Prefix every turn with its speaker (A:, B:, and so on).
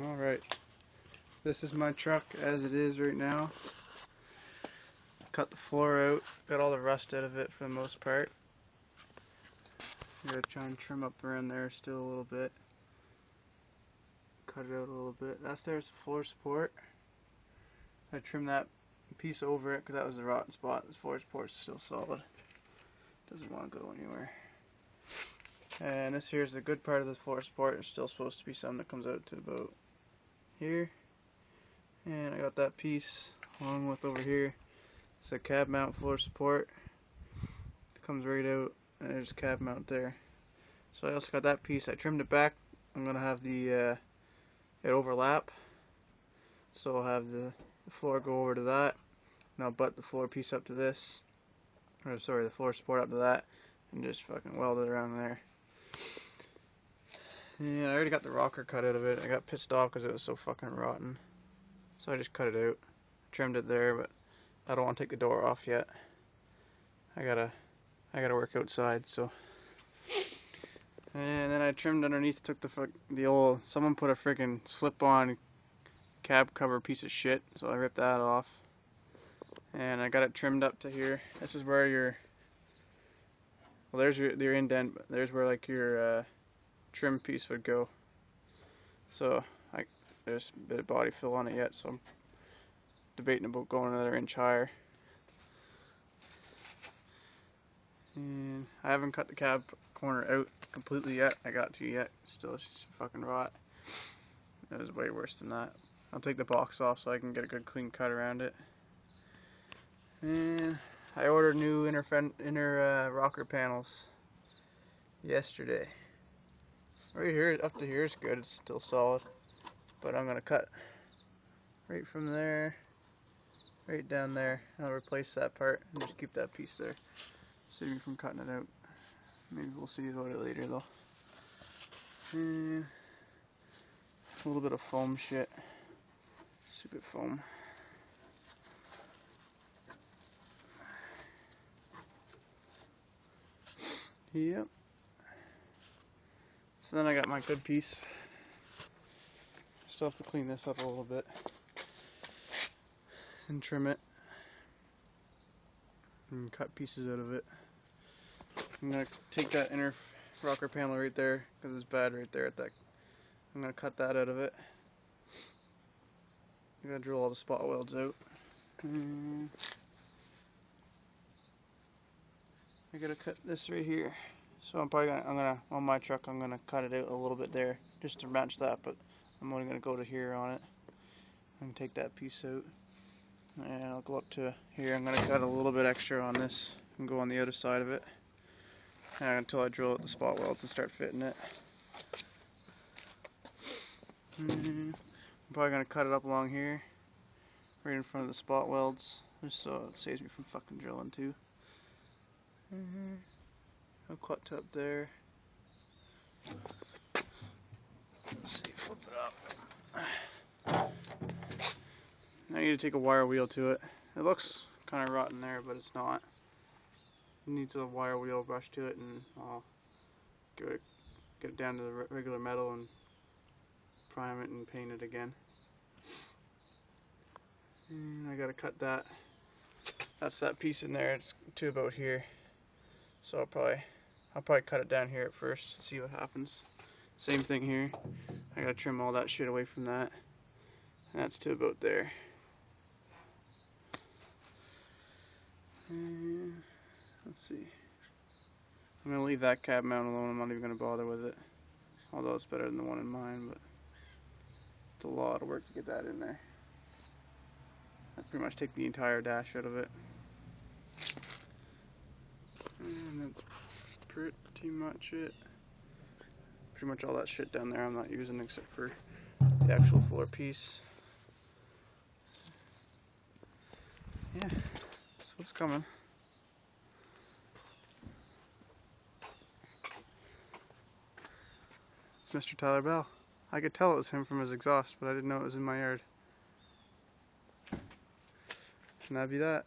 A: Alright, this is my truck as it is right now. Cut the floor out, got all the rust out of it for the most part. I'm gonna try and trim up around there still a little bit. Cut it out a little bit. There's the floor support. I trimmed that piece over it because that was the rotten spot. This floor support is still solid. Doesn't want to go anywhere. And this here's the good part of the floor support. There's still supposed to be some that comes out to about here. And I got that piece along with over here. It's a cab mount floor support. It comes right out, and there's a cab mount there. So I also got that piece. I trimmed it back. I'm gonna have the it overlap. So I'll have the floor go over to that, and I'll butt the floor piece up to this, or sorry, the floor support up to that, and just fucking weld it around there. And I already got the rocker cut out of it. I got pissed off because it was so fucking rotten, so I just cut it out, trimmed it there, but I don't want to take the door off yet. I gotta work outside, so. And then I trimmed underneath, took the old, someone put a freaking slip-on cab cover piece of shit, so I ripped that off. And I got it trimmed up to here. This is where well, there's your indent, but there's where like your trim piece would go. So there's a bit of body fill on it yet, so I'm debating about going another inch higher. And I haven't cut the cab corner out completely yet. I got to yet. Still, it's just fucking rot. It was way worse than that. I'll take the box off so I can get a good clean cut around it. And I ordered new inner rocker panels yesterday. Right here, up to here is good. It's still solid, but I'm gonna cut right from there, right down there. I'll replace that part and just keep that piece there. Save me from cutting it out. Maybe we'll see about it later though. And a little bit of foam shit. Stupid foam. Yep. So then I got my good piece. Still have to clean this up a little bit and trim it and cut pieces out of it. I'm gonna take that inner rocker panel right there because it's bad right there at that. I'm gonna cut that out of it. I'm gonna drill all the spot welds out. I gotta cut this right here. So I'm gonna on my truck I'm gonna cut it out a little bit there just to match that, but I'm only gonna go to here on it. I'm gonna take that piece out and I'll go up to here. I'm gonna cut a little bit extra on this and go on the other side of it until I drill out the spot welds and start fitting it. I'm probably gonna cut it up along here, right in front of the spot welds, just so it saves me from fucking drilling too. I'll cut to up there. Let's see, flip it up. I need to take a wire wheel to it. It looks kind of rotten there, but it's not. It needs a wire wheel brush to it, and I'll get it down to the regular metal and prime it and paint it again. And I gotta cut that. That's that piece in there. It's to about here. So I'll probably cut it down here at first, see what happens. Same thing here. I gotta trim all that shit away from that. And that's to about there. And let's see. I'm gonna leave that cab mount alone. I'm not even gonna bother with it. Although it's better than the one in mine, but it's a lot of work to get that in there. I pretty much take the entire dash out of it. And that's pretty much it. Pretty much all that shit down there I'm not using except for the actual floor piece. Yeah, that's what's coming. It's Mr. Tyler Bell. I could tell it was him from his exhaust, but I didn't know it was in my yard. And that'd be that.